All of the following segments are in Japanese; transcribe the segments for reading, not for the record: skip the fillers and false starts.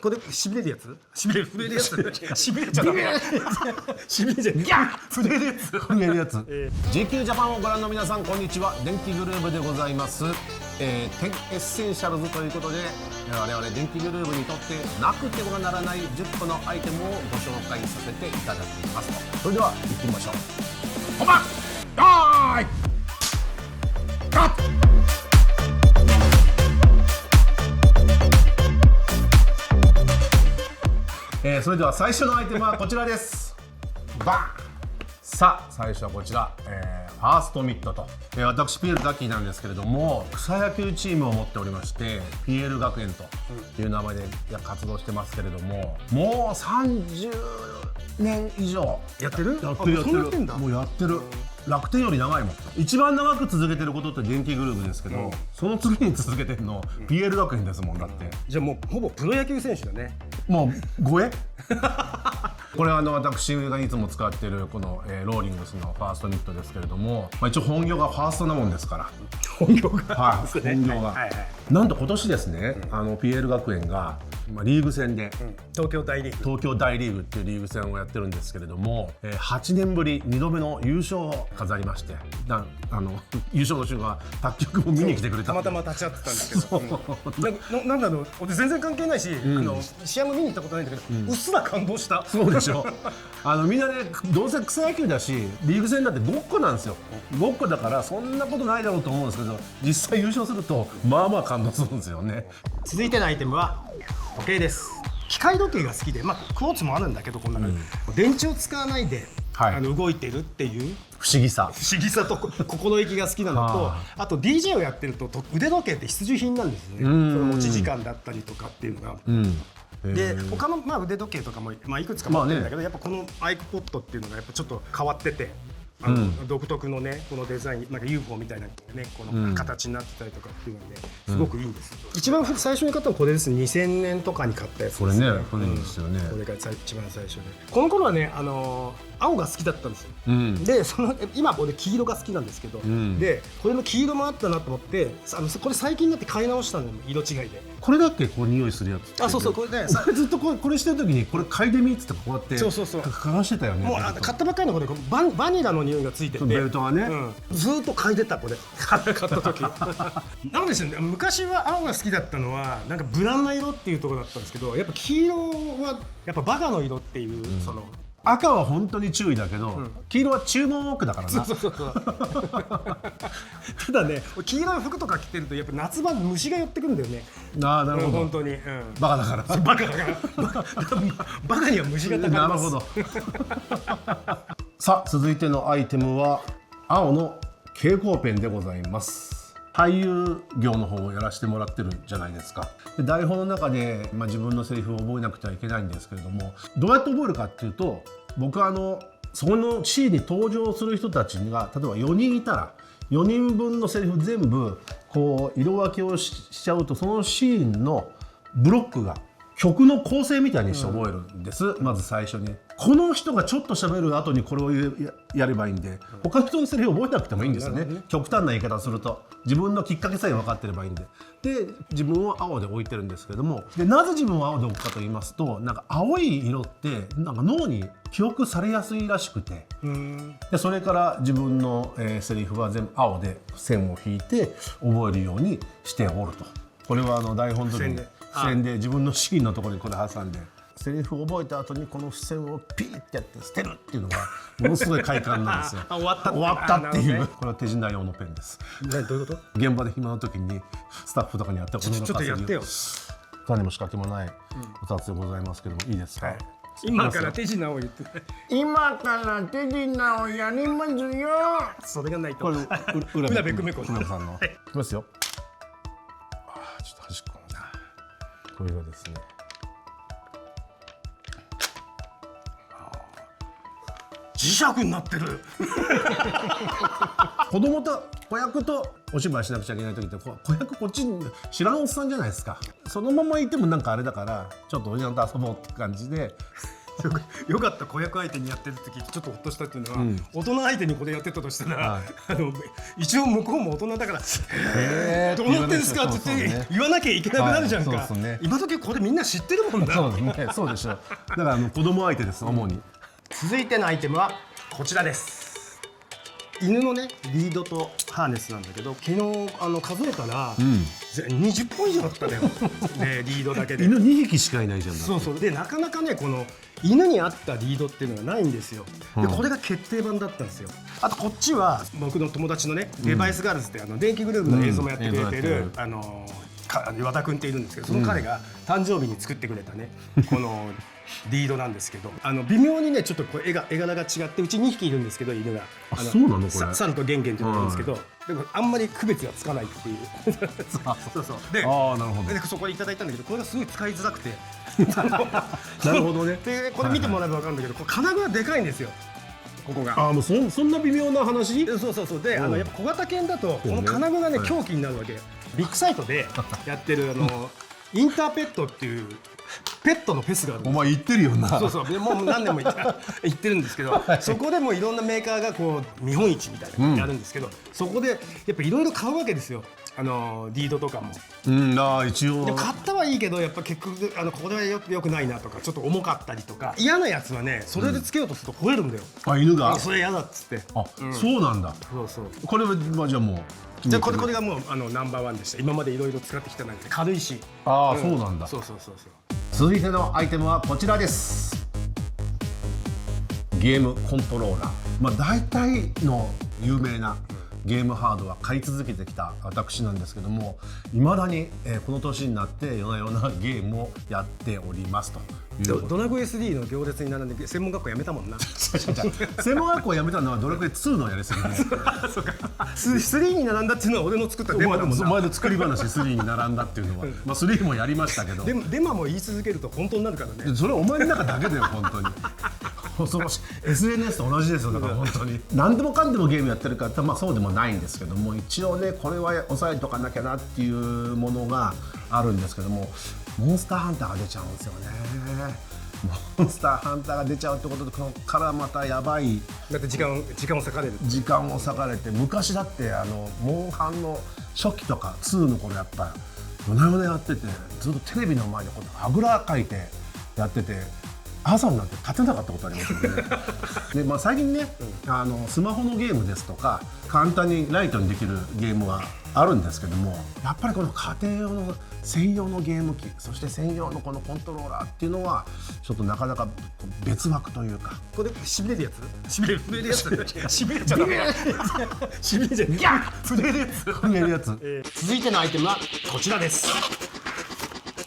これしびれるやつ、しびれる震えるやつ、しびれちゃダメだ。しびれちゃギャー震えるやつ、震えるやつ。GQ ジャパンをご覧の皆さんこんにちは。電気グルーヴでございます。10エッセンシャルズということで我々電気グルーヴにとってなくてはならない10個のアイテムをご紹介させていただきます。それでは行ってみましょう。本番よーいカット。それでは最初のアイテムはこちらです。バン。さあ最初はこちら、ファーストミットと、私 PL ザッキーなんですけれども、草野球チームを持っておりまして PL 学園という名前で活動してますけれども、もう30年以上やってる。もうやってる。楽天より長いもん。一番長く続けてることって電気グルーヴですけど、その次に続けてるの PL 学園ですもん。だってじゃあもうほぼプロ野球選手だね。もう5これは私がいつも使っているこの、ローリングスのファーストミットですけれども、一応本業がファーストなもんですから。本業が、はい、本業が、なんと今年ですね、PL 学園が、リーグ戦で、東京大リーグっていうリーグ戦をやってるんですけれども、8年ぶり2度目の優勝を飾りまして、優勝の瞬間卓球部も見に来てくれた。たまたま立ち会ってたんですけど、なんだろう、俺全然関係ないし、試合も見に行ったことないんだけど、うっすら感動した。そうでしょ。みんなね、どうせ草野球だしリーグ戦だってごっこなんですよ。ごっこだからそんなことないだろうと思うんですけど、実際優勝するとまあまあ感動するんですよね。続いてのアイテムは時計です。機械時計が好きで、クォーツもあるんだけど、こんなの、電池を使わないで、動いてるっていう不思議さと心意気が好きなのと、あと DJ をやってると腕時計って必需品なんですよね。その持ち時間だったりとかっていうのが。で他の腕時計とかもいくつか持ってるんだけど、やっぱこのアイクポットっていうのがやっぱちょっと変わってて、独特のねこのデザイン、なんか UFO みたいなねこの形になってたりとかっていうのですごくいいんですよ。一番最初に買ったのはこれです。2000年とかに買ったやつですね。これね、これいいですよね。これが一番最初で、この頃はね青が好きだったんですよ。で今これ黄色が好きなんですけど、でこれの黄色もあったなと思って、これ最近になって買い直したのよ、色違いで。これだっけ、こう匂いするやつ。そうそう、これね、ずっとこれしてる時にこれ嗅いでみっつってこうやって嗅がしてたよね。もう買ったばっかりのこれバニラの匂いがついてて、ベルトがね、ずっと嗅いでた。これ買った時なんですよね。昔は青が好きだったのはなんか無難な色っていうところだったんですけど、やっぱ黄色はやっぱバカの色っていう、その赤は本当に注意だけど、黄色は注文奥だからな。そうただね、黄色い服とか着てるとやっぱ夏場虫が寄ってくるんだよね。なるほど。本当に、バカだから。バカには虫がたかります。なるほど。さあ続いてのアイテムは青の蛍光ペンでございます。俳優業の方をやらせてもらってるじゃないですか。で台本の中で、自分のセリフを覚えなくてはいけないんですけれども、どうやって覚えるかっていうと、僕はそのシーンに登場する人たちが例えば4人いたら4人分のセリフ全部こう色分けを しちゃうと、そのシーンのブロックが曲の構成みたいにして覚えるんです。まず最初にこの人がちょっと喋る後にこれをやればいいんで、他の人のセリフ覚えなくてもいいんですよね。極端な言い方をすると自分のきっかけさえ分かってればいいんで。で自分を青で置いてるんですけども、でなぜ自分を青で置くかと言いますと、なんか青い色ってなんか脳に記憶されやすいらしくて、でそれから自分の、セリフは全部青で線を引いて覚えるようにしておると。これは台本の時に付箋で自分のシーンのところにこれ挟んで、セリフを覚えた後にこの付箋をピーってやって捨てるっていうのがものすごい快感なんですよ。終わったっていう、これは手品用のペンです。どういうこと？現場で暇の時にスタッフとかにやったことのちょっとやってよ。何も仕掛けもないお札でございますけども、いいですか？今から手品を言って、今から手品をやりますよ。それがないと。これ浦部久美子さんのいきますよ。ちょっと端っこのこれがですね、磁石になってる。子供と子役とお芝居しなくちゃいけない時って、子役こっちに知らんおっさんじゃないですか。そのままいてもなんかあれだから、ちょっとおじさんと遊ぼうって感じでよかった子役相手にやってる時ちょっとほっとしたっていうのは、大人相手にこれやってたとしたら、一応向こうも大人だから「どうなってんですか?」って言わなきゃいけなくなるじゃんか。今時これみんな知ってるもんだ。そうでしょ。だから子供相手です主に。続いてのアイテムはこちらです。犬のねリードとハーネスなんだけど、昨日数えたら、20本以上あったのよ、ね、リードだけで。犬2匹しかいないじゃん。そうそう。でなかなかねこの犬に合ったリードっていうのがないんですよ。でこれが決定版だったんですよ。あとこっちは僕の友達のね、デバイスガールズって電気グループの映像もやってくれてる、和田君っているんですけど、その彼が誕生日に作ってくれたねこのリードなんですけど、微妙にねちょっとこう絵柄が違って、うち2匹いるんですけど犬が。そうなのこれ。サンとゲンゲンっていうのがいるんですけど、でもあんまり区別がつかないっていう。そうそう。で、なるほど。でそこでいただいたんだけど、これがすごい使いづらくて。なるほどね。でこれ見てもらえば分かるんだけど、これ金具がでかいんですよ。ここが。もうそんな微妙な話？そうそうそう。でやっぱ小型犬だとこの金具がね凶器になるわけ。ビッグサイトでやってるインターペットっていうペットのフェスがある。お前言ってるよな。そうそう。もう何年も言ってるんですけど、そこでもいろんなメーカーがこう見本市みたいなのやるんですけど、そこでやっぱいろいろ買うわけですよ。リードとかも。一応。で買ったはいいけどやっぱ結局これはよくないなとか、ちょっと重かったりとか、嫌なやつはねそれでつけようとすると吠えるんだよ。犬が。それ嫌だっつって。そうなんだ。そうそう。これはじゃあもう。じゃこれがもうナンバーワンでした。今までいろいろ使ってきた中で軽いし。そうなんだ。そうそうそうそう。続いてのアイテムはこちらです。ゲームコントローラー。大体の有名なゲームハードは買い続けてきた私なんですけども、いまだに、この年になって夜な夜なゲームをやっておりますという。ドラゴ SD の行列に並んで専門学校辞めたもんな。専門学校辞めたのはドラクエ2のやりすぎで。そうか。3に並んだっていうのは俺の作ったデマだもんな。お前の作り話3に並んだっていうのは、3もやりましたけど。デマも言い続けると本当になるからね。それはお前の中だけだよ本当に。恐ろしい。 SNS と同じですよ。だから本当に何でもかんでもゲームやってるから、そうでもないんですけども、一応ねこれは押さえとかなきゃなっていうものがあるんですけども、モンスターハンターが出ちゃうんですよね。モンスターハンターが出ちゃうってことで、ここからまたやばい。だって時間を割かれる。時間を割かれて、昔だってモンハンの初期とか2の頃やっぱ夜な夜なやってて、ずっとテレビの前でこうあぐらかいてやってて、朝になって立てなかったことありますよね。で、最近ね、スマホのゲームですとか簡単にライトにできるゲームはあるんですけども、やっぱりこの家庭用の専用のゲーム機、そして専用のこのコントローラーっていうのはちょっとなかなか別枠というか。これしびれるやつ？しびれるやつ？しびれちゃダメ。しびれちゃギャッ震えるやつ。震えるやつ。続いてのアイテムはこちらです。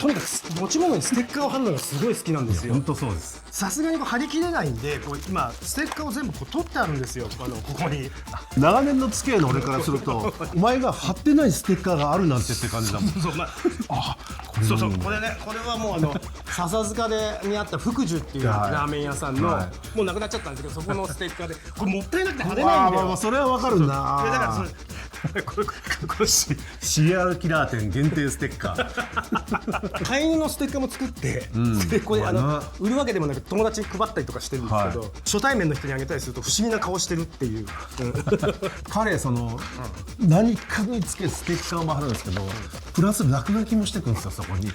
とにかく持ち物にステッカーを貼るのがすごい好きなんですよ。本当そうです。さすがに貼り切れないんで、今ステッカーを全部取ってあるんですよ。ここに。長年の付き合いの俺からすると、お前が貼ってないステッカーがあるなんてって感じだもん。そうこれね、これはもう笹塚にあった福寿っていうラーメン屋さんの、もうなくなっちゃったんですけど、そこのステッカーでこれもったいなくて貼れないんだよ。それはわかるな。だからこれシリアルキラー店限定ステッカー。飼い犬のステッカーも作って、これ売るわけでもなく友達に配ったりとかしてるんですけど、初対面の人にあげたりすると不思議な顔してるっていう。彼何かにつけステッカーも貼るんですけど、プラス落書きもしてくるんですよそこに。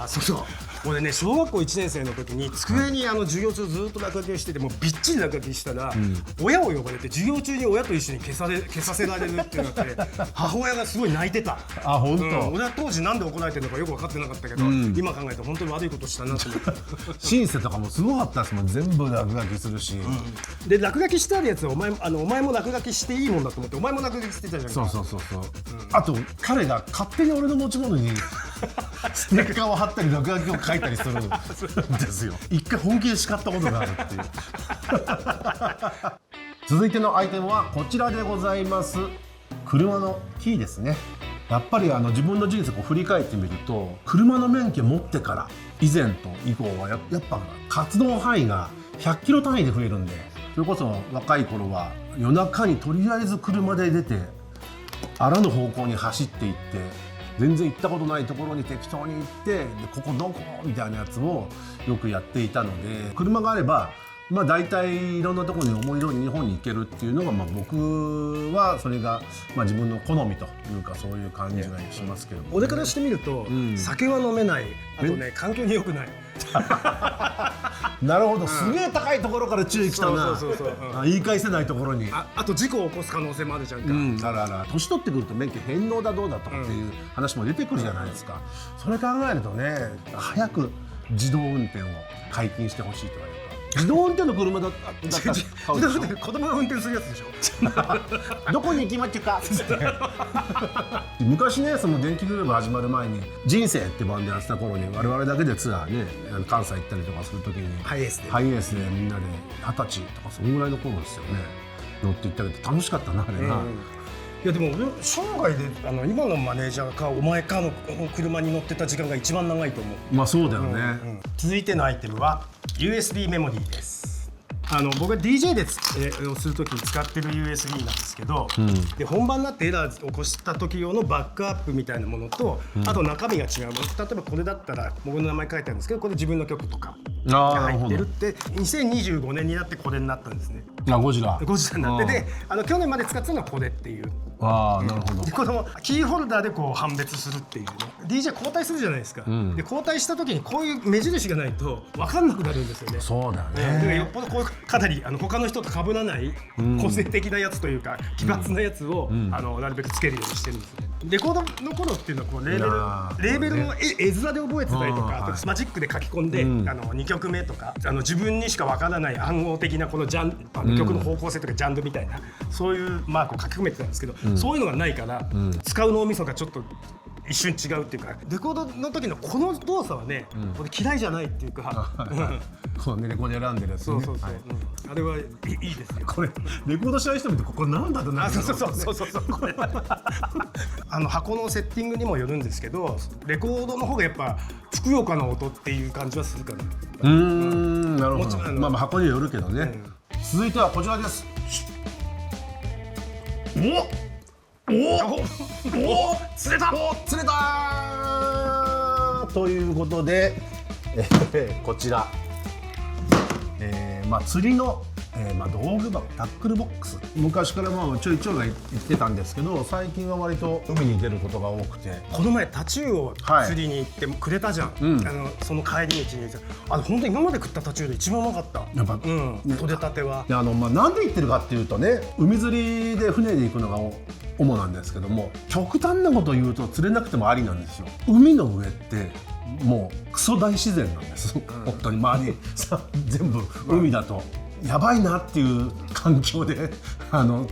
そう俺ね、小学校1年生の時に机に授業中ずっと落書きをしてて、もうびっちり落書きしたら、親を呼ばれて授業中に親と一緒に消させられるっていうのって母親がすごい泣いてた。本当。俺は当時なんで怒られてるのかよく分かってなかったけど、今考えて本当に悪いことしたなと思って。シンセとかもすごかったですもん。全部落書きするし、で落書きしてあるやつはお前も落書きしていいもんだと思って、お前も落書きしてたじゃん。そう、あと彼が勝手に俺の持ち物にステッカーを貼ったり落書きを書いたりするんですよ。一回本気で叱ったことがあるっていう。続いてのアイテムはこちらでございます。車のキーですね。やっぱり自分の人生を振り返ってみると、車の免許持ってから以前と以降はやっぱ活動範囲が100キロ単位で増えるんで、それこそ若い頃は夜中にとりあえず車で出てあらぬ方向に走っていって全然行ったことないところに適当に行ってでここどこみたいなやつをよくやっていたので、車があればまあ大体いろんなところに思い通り日本に行けるっていうのが、まあ僕はそれがまあ自分の好みというかそういう感じがしますけど、俺からしてみると、酒は飲めない、あとね環境に良くない。なるほど、すげえ高いところから注意きたな。言い返せないところにあと事故を起こす可能性もあるじゃんか。あら年取ってくると免許返納だどうだとかっていう話も出てくるじゃないですか。それ考えるとね、早く自動運転を解禁してほしいというか、自動運転の車だったら買うでしょ。子供が運転するやつでしょ。どこに行きまっちゅかっつって昔ね、その電気グループ始まる前に「人生」ってバンドやってた頃に我々だけでツアーね関西行ったりとかする時にハイエースでみんなで20歳とかそのぐらいの頃ですよね、乗って行ったけど楽しかったなあれな。いやでも俺生涯で今のマネージャーかお前かの車に乗ってた時間が一番長いと思う。まあそうだよね。続いてのアイテムは USB メモリーです。僕が DJ をするときに使ってる USB なんですけど、で本番になってエラーを起こした時用のバックアップみたいなものと、あと中身が違うもの、例えばこれだったら僕の名前書いてあるんですけど、これ自分の曲とかが入ってるって2025年になってこれになったんですね。ゴジラになって、で去年まで使ってたのはこれっていう。なるほど。でこのキーホルダーでこう判別するっていうね、 DJ 交代するじゃないですか、で交代した時にこういう目印がないと分かんなくなるんですよね。そうだね。でよっぽどこうかなり他の人と被らない個性的なやつというか奇抜なやつをなるべくつけるようにしてるんですね。レコードの頃っていうのはこうレーベルの絵面で覚えてたりとか、あとマジックで書き込んで2曲目とか自分にしか分からない暗号的なこの曲の方向性とかジャンルみたいなそういうマークを書き込めてたんですけど、そういうのがないから使う脳みそがちょっと一瞬違うっていうか、レコードの時のこの動作はね、俺嫌いじゃないっていうか、こうねレコード選んでるやつね。あれはいいですよ。これレコードしたい人見てここなんだとなる。そうこれ箱のセッティングにもよるんですけど、レコードの方がやっぱふくよかな音っていう感じはするかな。なるほど。まあ箱によるけどね。続いてはこちらです。釣れたということで、こちら、釣りの、道具箱タックルボックス、昔からちょいちょいは言ってたんですけど、最近は割と海に出ることが多くて、この前タチウオを釣りに行ってくれたじゃん、その帰り道に本当に今まで食ったタチウオで一番うまかった。やっぱ、取れたてはなんで言ってるかっていうとね、海釣りで船で行くのが主なんですけども、極端なことを言うと釣れなくてもありなんですよ。海の上ってもうクソ大自然なんです、本当に周り全部海だとやばいなっていう環境で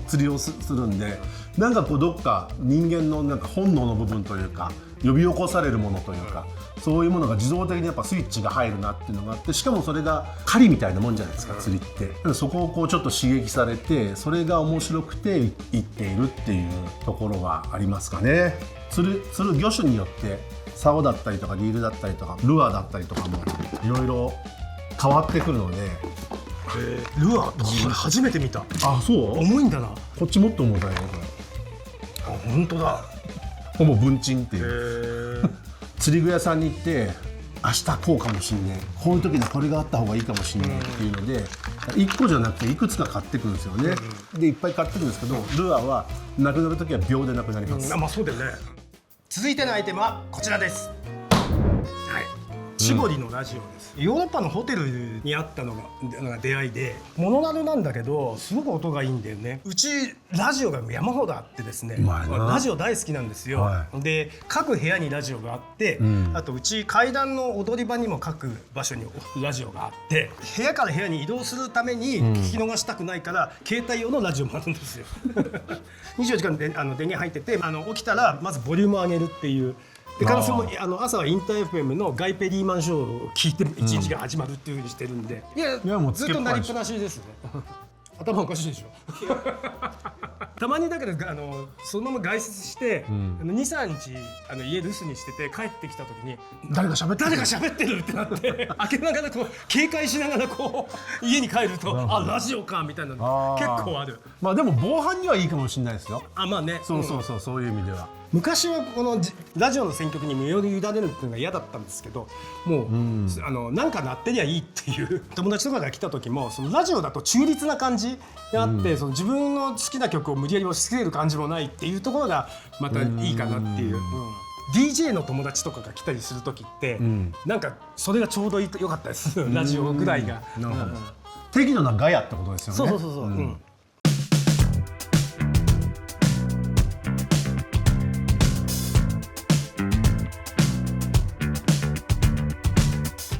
釣りをするんで、なんかこうどっか人間のなんか本能の部分というか呼び起こされるものというか、そういうものが自動的にやっぱスイッチが入るなっていうのがあって、しかもそれが狩りみたいなもんじゃないですか、釣りって。そこをこうちょっと刺激されて、それが面白くていっているっていうところがありますかね。釣る魚種によって竿だったりとかリールだったりとかルアーだったりとかもいろいろ変わってくるので。ルアー初めて見た。あ、そう？重いんだな。こっちもっと重たいね、これ。本当だ。ほぼ文鎮っていう。釣り具屋さんに行って明日こうかもしんねえ、こういう時にはこれがあった方がいいかもしんねえっていうので、1個じゃなくていくつか買ってくるんですよね。でいっぱい買ってくるんですけど、ルアーはなくなる時は秒でなくなります。まあそうだよね。続いてのアイテムはこちらです。チボリのラジオです。ヨーロッパのホテルにあったのが出会いで、モノラルなんだけどすごく音がいいんだよね。うちラジオが山ほどあってですね、ラジオ大好きなんですよ、で各部屋にラジオがあって、あとうち階段の踊り場にも各場所にラジオがあって、部屋から部屋に移動するために聞き逃したくないから、携帯用のラジオもあるんですよ24時間で電源入ってて、起きたらまずボリューム上げるっていう。でからその朝はインター FM のガイ・ペリーマンショーを聞いて一日が始まるっていう風にしてるんで、いやもうずっとなりっぱなしですね頭おかしいでしょたまにだけどそのまま外出して、2,3 日家留守にしてて帰ってきた時に誰が喋ってるってなって開けながらこう警戒しながらこう家に帰るとラジオかみたいなの結構ある。まあでも防犯にはいいかもしれないですよ。まあね。そういう意味では。昔はこのラジオの選曲に身を委ねるっていうのが嫌だったんですけど、もう、なんか鳴ってりゃいいっていう友達とかが来た時も、そのラジオだと中立な感じがあって、その自分の好きな曲を無理やり押し付ける感じもないっていうところがまたいいかなっていう。DJ の友達とかが来たりする時って、なんかそれがちょうど良かったですラジオぐらいが。なるほど。適度なガヤってことですよね。そうそうそうそう。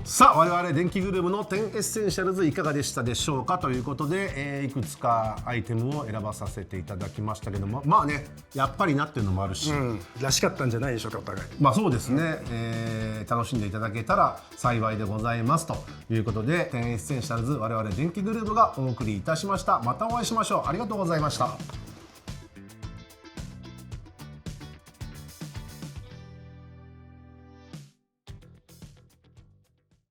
さあ我々電気グルーヴの10エッセンシャルズいかがでしたでしょうかということで、いくつかアイテムを選ばさせていただきましたけども、まあねやっぱりなっていうのもあるし、らしかったんじゃないでしょうかお互い。まあそうですね、楽しんでいただけたら幸いでございますということで、10エッセンシャルズ我々電気グルーヴがお送りいたしました。またお会いしましょう。ありがとうございました。